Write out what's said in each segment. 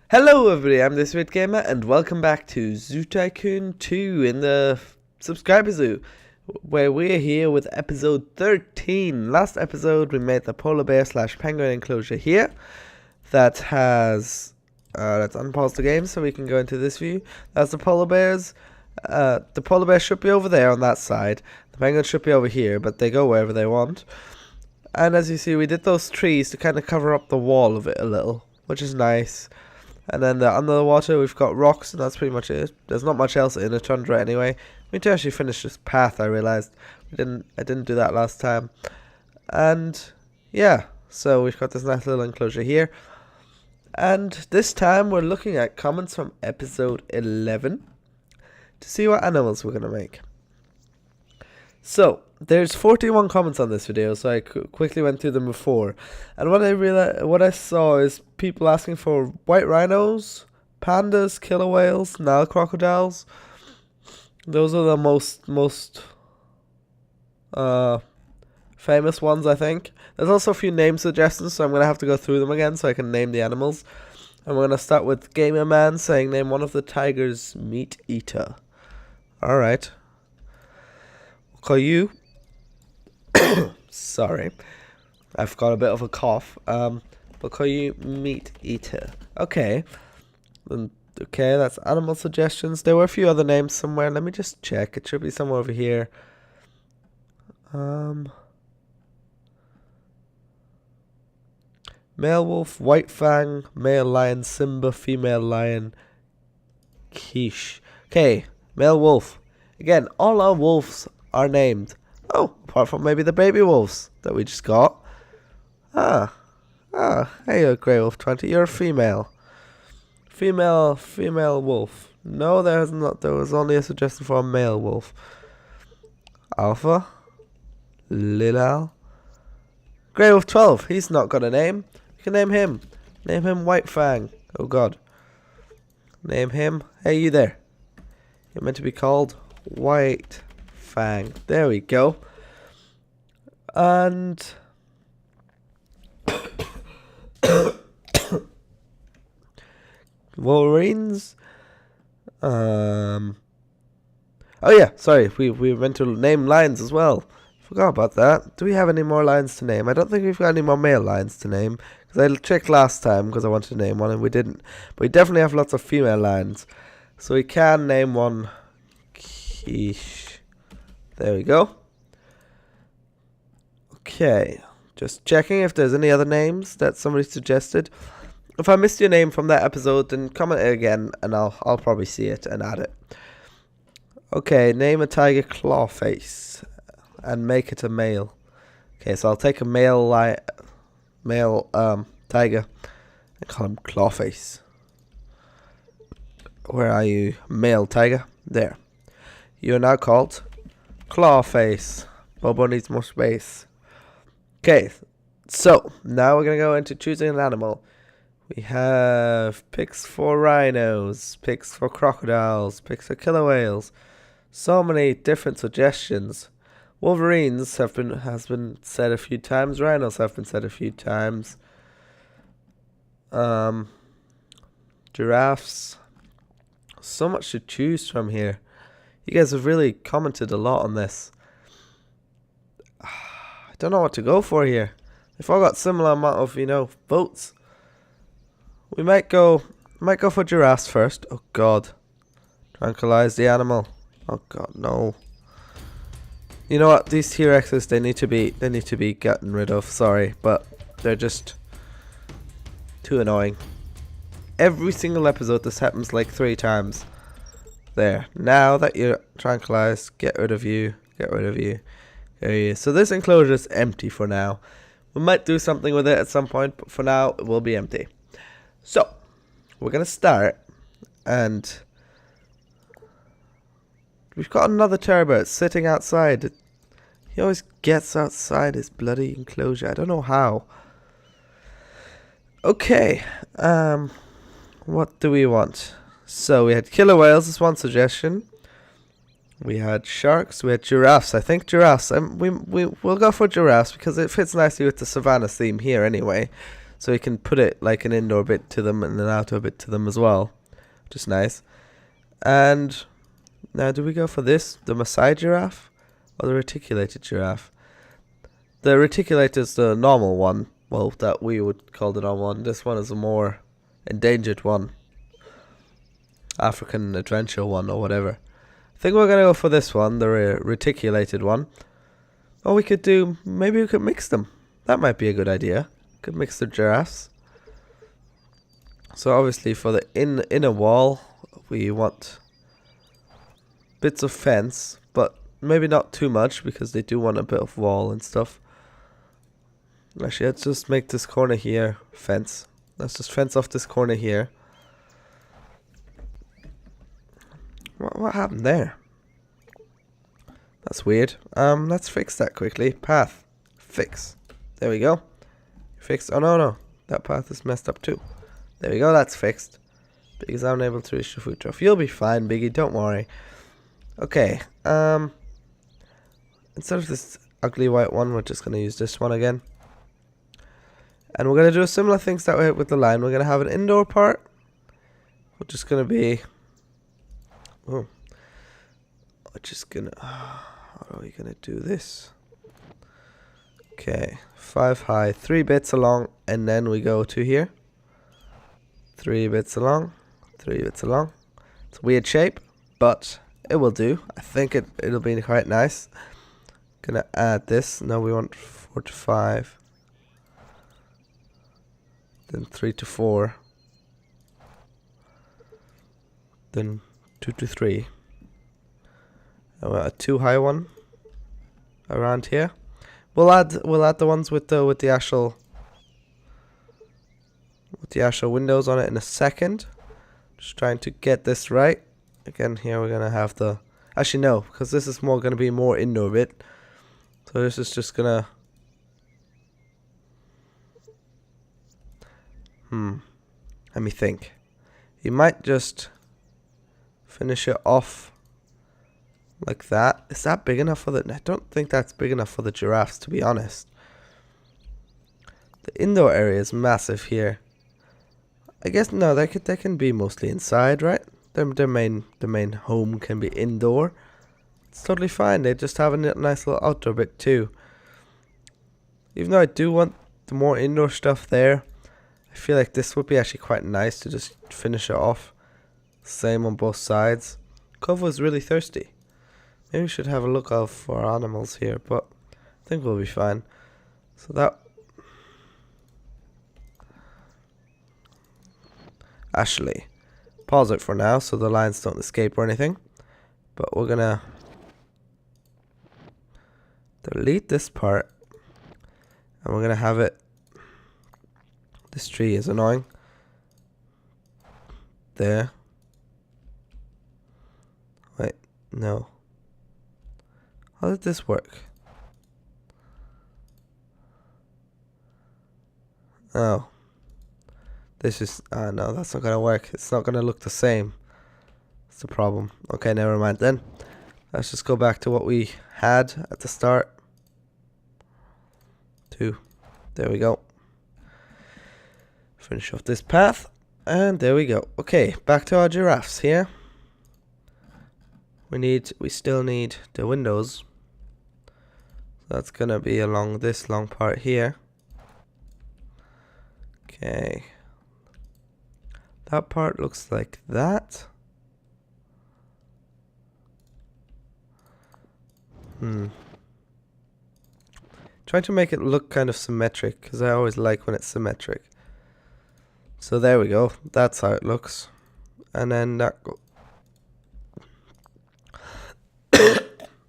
Hello everybody, I'm this Weird Gamer and welcome back to Zoo Tycoon 2 in the subscriber zoo, where we're here with episode 13. Last episode we made the polar bear slash penguin enclosure here. That has, let's unpause the game so we can go into this view. That's the polar bears. The polar bear should be over there on that side. The penguin should be over here, but they go wherever they want. And as you see, we did those trees to kind of cover up the wall of it a little, which is nice. And then under the water we've got rocks, and that's pretty much it. There's not much else in a tundra anyway. We need to actually finish this path, I realised. I didn't do that last time. And yeah, so we've got this nice little enclosure here. And this time we're looking at comments from episode 11 to see what animals we're going to make. So, there's 41 comments on this video, so I quickly went through them before. And what I saw is people asking for white rhinos, pandas, killer whales, Nile crocodiles. Those are the most famous ones, I think. There's also a few name suggestions, so I'm going to have to go through them again so I can name the animals. And we're going to start with Gamer Man saying name one of the tigers meat eater. Alright. We'll call you... Sorry. I've got a bit of a cough. We'll call you meat eater. Okay. Okay, that's animal suggestions. There were a few other names somewhere. Let me just check. It should be somewhere over here. Male wolf, white fang, male lion, Simba, female lion, quiche. Okay, male wolf. Again, all our wolves are named. Oh, apart from maybe the baby wolves that we just got. Hey, Grey Wolf 20, you're a female. Female wolf. No, there was only a suggestion for a male wolf. Alpha. Lilal. Grey Wolf 12, he's not got a name. You can name him. Name him White Fang. Oh god. Name him. Hey, you there. You're meant to be called White Fang. There we go. And Wolverines. Oh yeah, sorry. We meant to name lions as well. Forgot about that. Do we have any more lions to name? I don't think we've got any more male lions to name, because I checked last time because I wanted to name one and we didn't. But we definitely have lots of female lions, so we can name one. Quiche. There we go. Okay, just checking if there's any other names that somebody suggested. If I missed your name from that episode, then comment it again and I'll probably see it and add it. Okay, name a tiger Clawface and make it a male. Okay, so I'll take a male tiger and call him Clawface. Where are you, male tiger? There. You are now called Clawface. Bobo needs more space. Okay, so now we're going to go into choosing an animal. We have pics for rhinos, pics for crocodiles, pics for killer whales. So many different suggestions. Wolverines has been said a few times. Rhinos have been said a few times. Giraffes. So much to choose from here. You guys have really commented a lot on this. I don't know what to go for here. If I got similar amount of, votes. We might go for giraffes first. Oh god. Tranquilize the animal. Oh god, no. You know what? These T-Rexes, they need to be gotten rid of. Sorry, but they're just too annoying. Every single episode this happens like 3 times. There. Now that you're tranquilized, get rid of you. Get rid of you. There he is. So this enclosure is empty for now. We might do something with it at some point, but for now it will be empty. So we're gonna start, and we've got another terror sitting outside. He always gets outside his bloody enclosure. I don't know how. Okay. What do we want? So we had killer whales as one suggestion. We had sharks. We had giraffes. I think giraffes. We'll go for giraffes because it fits nicely with the savannah theme here anyway. so we can put it like an indoor bit to them and an outdoor bit to them as well, which is nice. And now, do we go for this, the Maasai giraffe, or the reticulated giraffe? The reticulated is the normal one, well, that we would call the normal one. This one is a more endangered one, African adventure one or whatever. I think we're gonna go for this one, the reticulated one. Or we could do, maybe we could mix them. That might be a good idea. Could mix the giraffes. So obviously for the inner wall, we want bits of fence, but maybe not too much because they do want a bit of wall and stuff. Actually, let's just make this corner here fence. Let's just fence off this corner here. What happened there? That's weird. Let's fix that quickly. Path. Fix. There we go. Fixed. Oh, no. That path is messed up too. There we go. That's fixed. Because I'm unable to reach the food trough. You'll be fine, Biggie. Don't worry. Okay. Instead of this ugly white one, we're just going to use this one again. And we're going to do a similar things that way with the line. We're going to have an indoor part, which is going to be... Oh. We're just going to... How are we going to do this? Okay. 5 high, 3 bits along, and then we go to here. 3 bits along, 3 bits along. It's a weird shape, but it will do. I think it'll be quite nice. Gonna add this. Now we want 4 to 5. Then 3 to 4. Then 2 to 3. And a 2 high one around here. We'll add the ones with the actual windows on it in a second. Just trying to get this right. Again, here we're gonna have the... Actually, no, because this is gonna be more indoor bit. So this is just gonna... Let me think. You might just finish it off like that. Is that big enough for the... I don't think that's big enough for the giraffes, to be honest. The indoor area is massive here. I guess no, they can be mostly inside, right? Their main home can be indoor. It's totally fine. They just have a nice little outdoor bit too. Even though I do want the more indoor stuff there, I feel like this would be actually quite nice to just finish it off. Same on both sides. Kovo is really thirsty. Maybe we should have a look out for animals here, but I think we'll be fine. So that... Actually, pause it for now so the lines don't escape or anything. But we're gonna delete this part, and we're gonna have it... This tree is annoying. There. Wait, no. How did this work? Oh. This is... no, that's not gonna work. It's not gonna look the same. That's the problem. Okay, never mind then. Let's just go back to what we had at the start. 2. There we go. Finish off this path. And there we go. Okay, back to our giraffes here. We still need the windows. That's gonna be along this long part here. Okay. That part looks like that. Trying to make it look kind of symmetric, because I always like when it's symmetric. So there we go. That's how it looks. And then that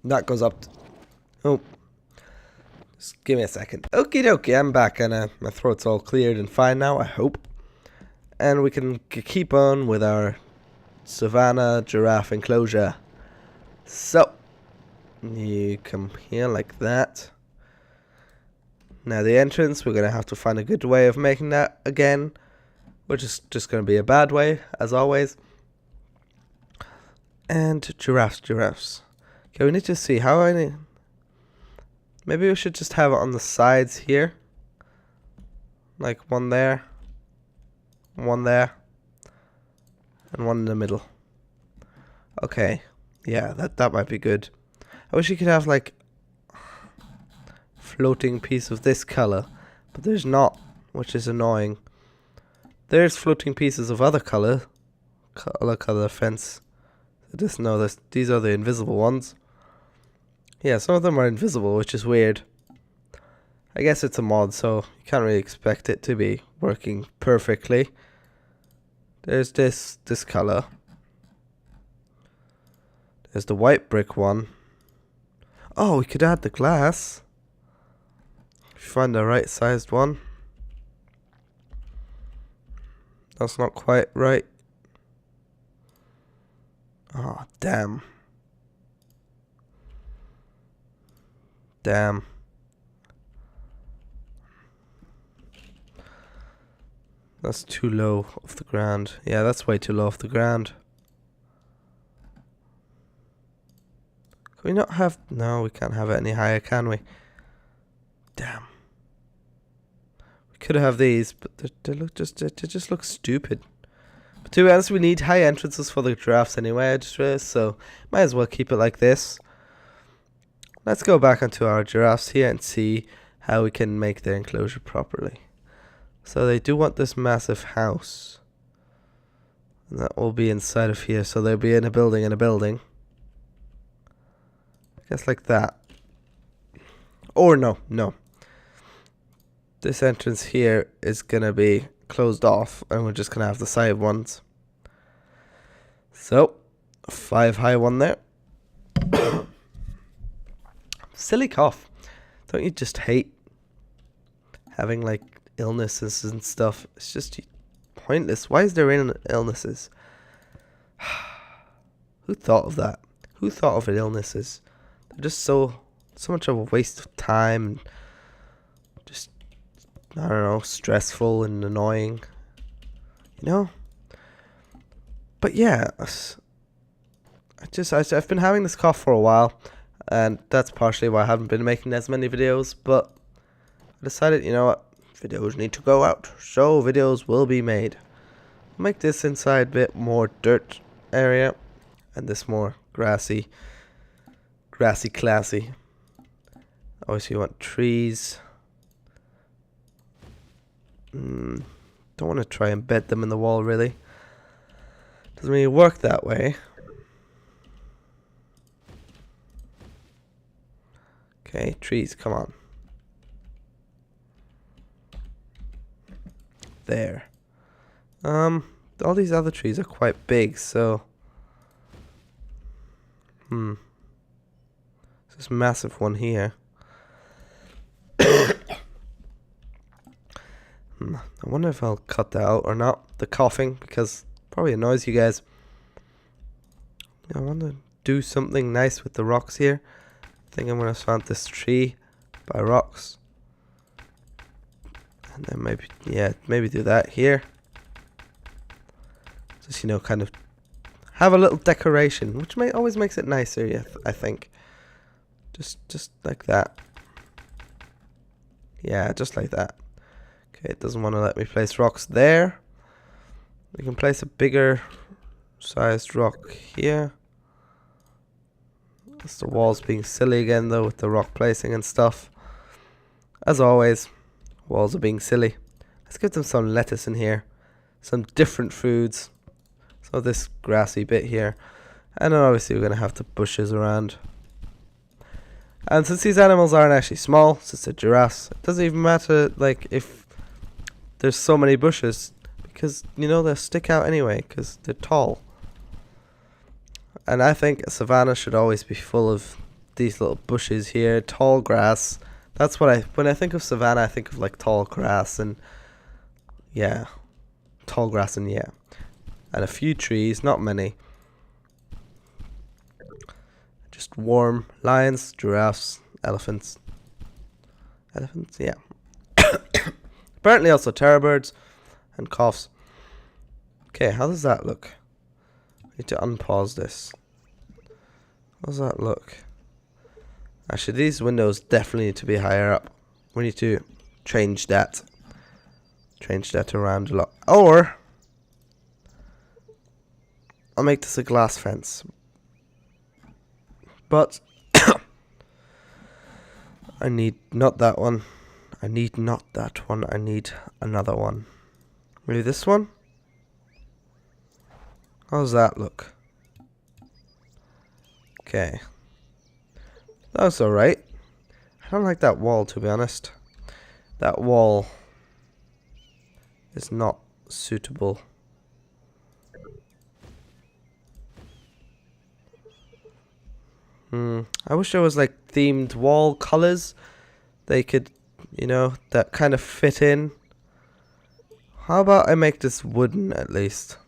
that goes up. Oh. Just give me a second. Okie dokie, I'm back, and my throat's all cleared and fine now, I hope. And we can keep on with our savannah giraffe enclosure. So, you come here like that. Now the entrance, we're going to have to find a good way of making that again. Which is just going to be a bad way, as always. And giraffes. Okay, we need to see how maybe we should just have it on the sides here. Like one there, and one in the middle. Okay, yeah, that might be good. I wish you could have like floating piece of this color, but there's not, which is annoying. There's floating pieces of other color fence. Just know this. These are the invisible ones. Yeah, some of them are invisible, which is weird. I guess it's a mod, so you can't really expect it to be working perfectly. There's this color. There's the white brick one. Oh, we could add the glass. If you find the right sized one. That's not quite right. Oh, damn. Damn. That's too low off the ground. Yeah, that's way too low off the ground. Can we not have... No, we can't have it any higher, can we? Damn. We could have these, but they just look stupid. But to be honest, we need high entrances for the giraffes anyway, I just realized, so might as well keep it like this. Let's go back onto our giraffes here and see how we can make their enclosure properly. So they do want this massive house. And that will be inside of here, so they'll be in a building I guess like that. Or no. This entrance here is gonna be closed off, and we're just gonna have the side ones. So, a 5 high one there. Silly cough. Don't you just hate having like illnesses and stuff? It's just pointless. Why is there illnesses? Who thought of that? Who thought of illnesses? They're just so much of a waste of time and just, I don't know, stressful and annoying, you know? But yeah, I've been having this cough for a while, and that's partially why I haven't been making as many videos, but I decided, you know what, videos need to go out, so videos will be made. I'll make this inside bit more dirt area, and this more grassy classy. Obviously you want trees. Don't want to try and bed them in the wall really. Doesn't really work that way. Okay, trees, come on. There. All these other trees are quite big, so this massive one here. I wonder if I'll cut that out or not. The coughing, because it probably annoys you guys. I want to do something nice with the rocks here. I think I'm going to plant this tree by rocks. And then maybe do that here. Just, you know, kind of have a little decoration, which always makes it nicer, I think. Just like that. Yeah, just like that. Okay, it doesn't want to let me place rocks there. We can place a bigger sized rock here. That's the walls being silly again though with the rock placing and stuff. As always, walls are being silly. Let's give them some lettuce in here. Some different foods. So this grassy bit here. And then obviously we're going to have the bushes around. And since these animals aren't actually small, since they're giraffes, it doesn't even matter like if there's so many bushes, because you know they'll stick out anyway because they're tall. And I think a savanna should always be full of these little bushes here, tall grass. That's what when I think of savanna, I think of like tall grass and tall grass and and a few trees, not many. Just warm lions, giraffes, elephants. Elephants, yeah. Apparently also terror birds and coughs. Okay, how does that look? I need to unpause this. How does that look? Actually, these windows definitely need to be higher up. We need to change that. change that around a lot. Or I'll make this a glass fence. But I need not that one. I need not that one. I need another one. Maybe this one? How's that look? Okay. That's alright. I don't like that wall, to be honest. That wall is not suitable. I wish there was like themed wall colors they could, you know, that kind of fit in. How about I make this wooden at least?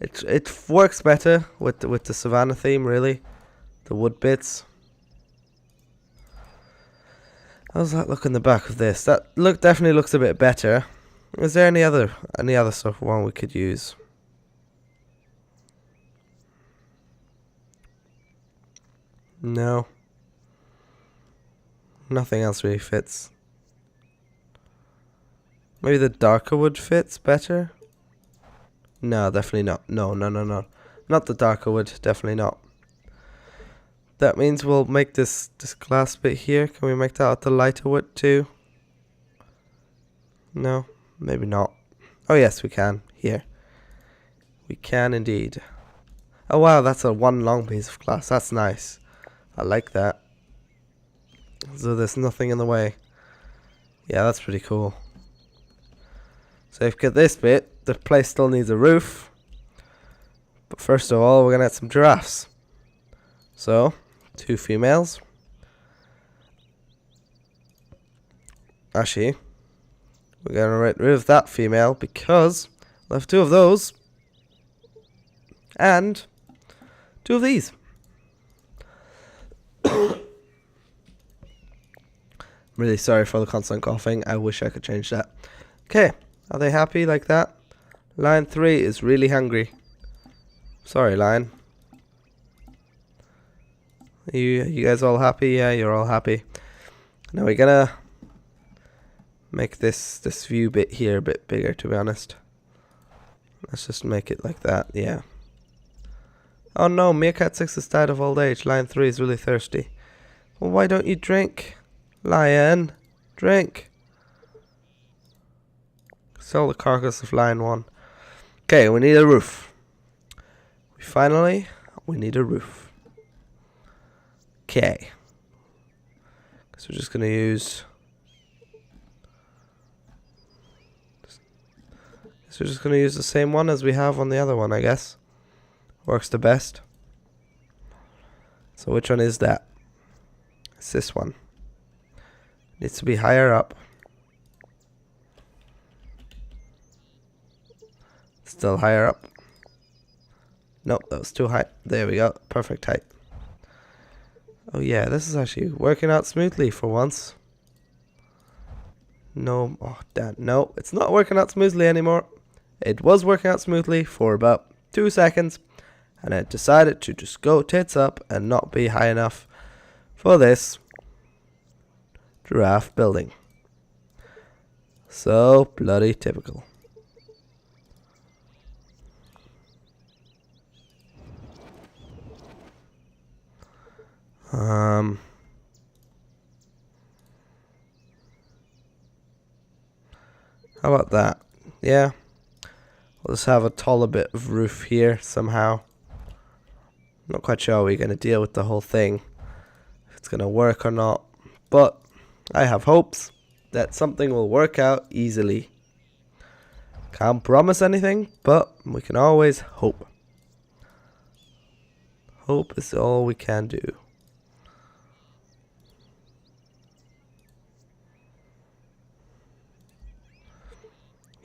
It works better with the savannah theme, really. The wood bits. How's that look in the back of this? That definitely looks a bit better. Is there any other sort of one we could use? No. Nothing else really fits. Maybe the darker wood fits better? No, definitely not. No. Not the darker wood, definitely not. That means we'll make this glass bit here. Can we make that out the lighter wood too? No, maybe not. Oh yes, we can. Here. We can indeed. Oh wow, that's a one long piece of glass. That's nice. I like that. So there's nothing in the way. Yeah, that's pretty cool. So if we get this bit, the place still needs a roof. But first of all, we're going to add some giraffes. So, 2 females. Actually, we're going to get rid of that female because we'll have 2 of those. And 2 of these. Really sorry for the constant coughing. I wish I could change that. Okay, are they happy like that? Line 3 is really hungry. Sorry, Lion. You guys all happy? Yeah, you're all happy. Now we're gonna make this view bit here a bit bigger, to be honest. Let's just make it like that, yeah. Oh no, Meerkat 6 has died of old age. Lion 3 is really thirsty. Well, why don't you drink? Lion, drink. Sell the carcass of Lion 1. Okay, we need a roof. We need a roof. Okay. So we're just going to use... So we're just going to use the same one as we have on the other one, I guess. Works the best. So which one is that? It's this one. Needs to be higher up. Still higher up. Nope, that was too high. There we go. Perfect height. Oh yeah, this is actually working out smoothly for once. No, oh damn, no, it's not working out smoothly anymore. It was working out smoothly for about 2 seconds, and I decided to just go tits up and not be high enough for this giraffe building. So bloody typical. How about that? Yeah. We'll just have a taller bit of roof here somehow. Not quite sure how we're going to deal with the whole thing. If it's going to work or not. But I have hopes that something will work out easily. Can't promise anything, but we can always hope. Hope is all we can do.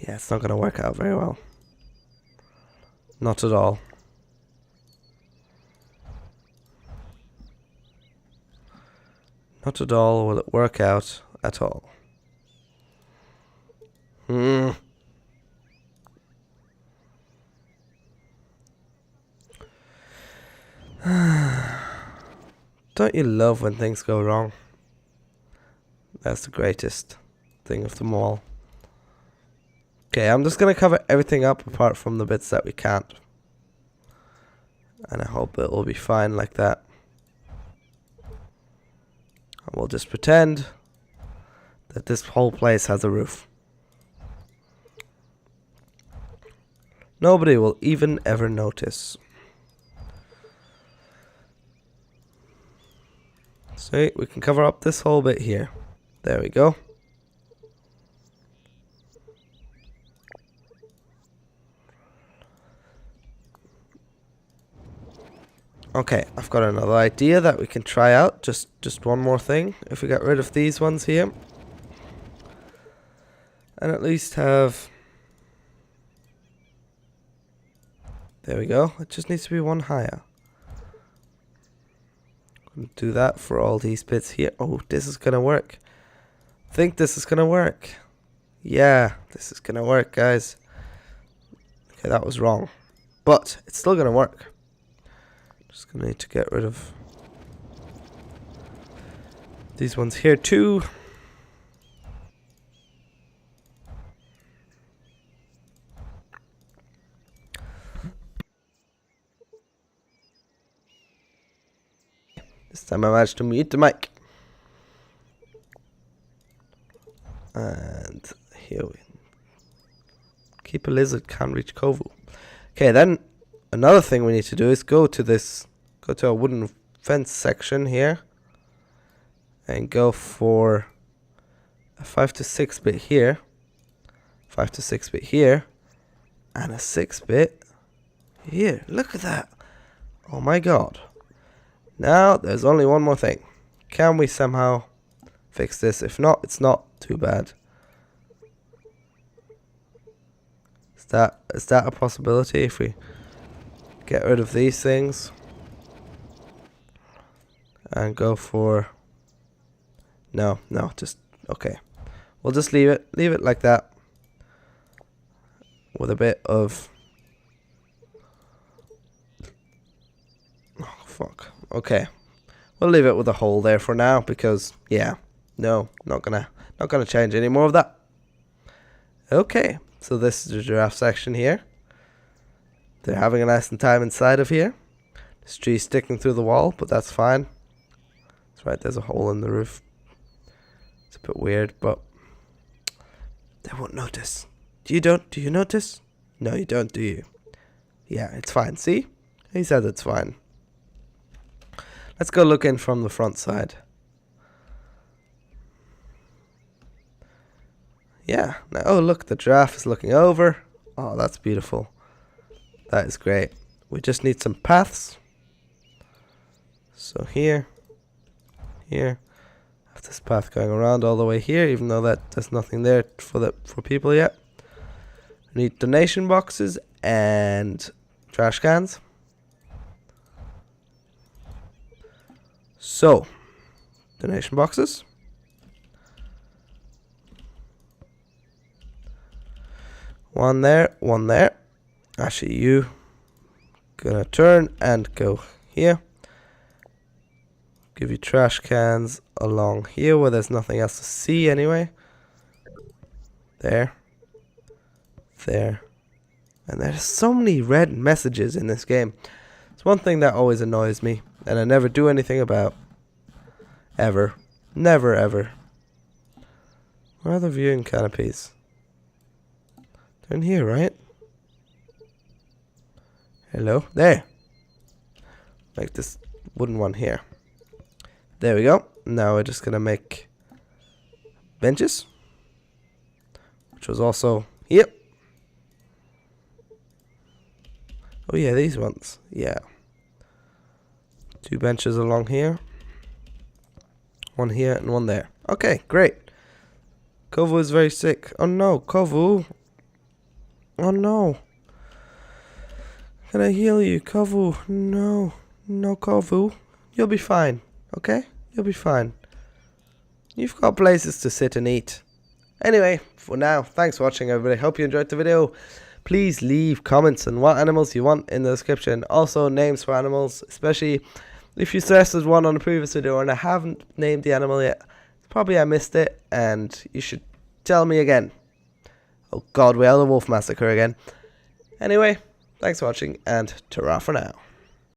Yeah, it's not going to work out very well. Not at all. Not at all will it work out at all. Don't you love when things go wrong? That's the greatest thing of them all. Okay, I'm just going to cover everything up apart from the bits that we can't. And I hope it will be fine like that. And we'll just pretend that this whole place has a roof. Nobody will even ever notice. See, we can cover up this whole bit here. There we go. Okay, I've got another idea that we can try out. Just one more thing. If we get rid of these ones here. And at least have... There we go. It just needs to be one higher. Do that for all these bits here. Oh, this is gonna work. I think this is gonna work. Yeah, this is gonna work, guys. Okay, that was wrong. But it's still gonna work. Just gonna need to get rid of these ones here too. This time I managed to mute the mic. And here we keep a lizard, can't reach Kovu. Okay, then another thing we need to do is go to a wooden fence section here and go for a 5 to 6 bit here, 5 to 6 bit here, and a 6 bit here. Look at that. Oh my god. Now there's only one more thing. Can we somehow fix this? If not, it's not too bad. Is that a possibility if we get rid of these things and go for... No, just okay. We'll just leave it like that with a bit of... Oh fuck. Okay. We'll leave it with a hole there for now because yeah, no, not gonna change any more of that. Okay. So this is the giraffe section here. They're having a nice time inside of here. This tree's sticking through the wall, but that's fine. That's right, there's a hole in the roof. It's a bit weird, but they won't notice. Do you notice? No, you don't, do you? Yeah, it's fine. See? He said it's fine. Let's go look in from the front side. Yeah. Now, oh look, the giraffe is looking over. Oh, that's beautiful. That is great. We just need some paths. So here, have this path going around all the way here, even though there's nothing there for people yet. We need donation boxes and trash cans. So, donation boxes. One there, one there. Actually, you gonna turn and go here. Give you trash cans along here where there's nothing else to see anyway. There. There. And there's so many red messages in this game. It's one thing that always annoys me, and I never do anything about. Ever. Never ever. Where are the viewing canopies? They're in here, right? Hello? There. Make this wooden one here. There we go. Now we're just gonna make benches. Which was also here. Oh yeah, these ones. Yeah. 2 benches along here. One here and one there. Okay, great. Kovu is very sick. Oh no, Kovu. Oh no. Can I heal you, Kovu? No. No, Kovu. You'll be fine. Okay? You'll be fine. You've got places to sit and eat. Anyway, for now, thanks for watching, everybody. Hope you enjoyed the video. Please leave comments on what animals you want in the description. Also, names for animals, especially if you suggested one on the previous video and I haven't named the animal yet. Probably I missed it, and you should tell me again. Oh god, we are the wolf massacre again. Anyway, thanks for watching, and ta-ra for now.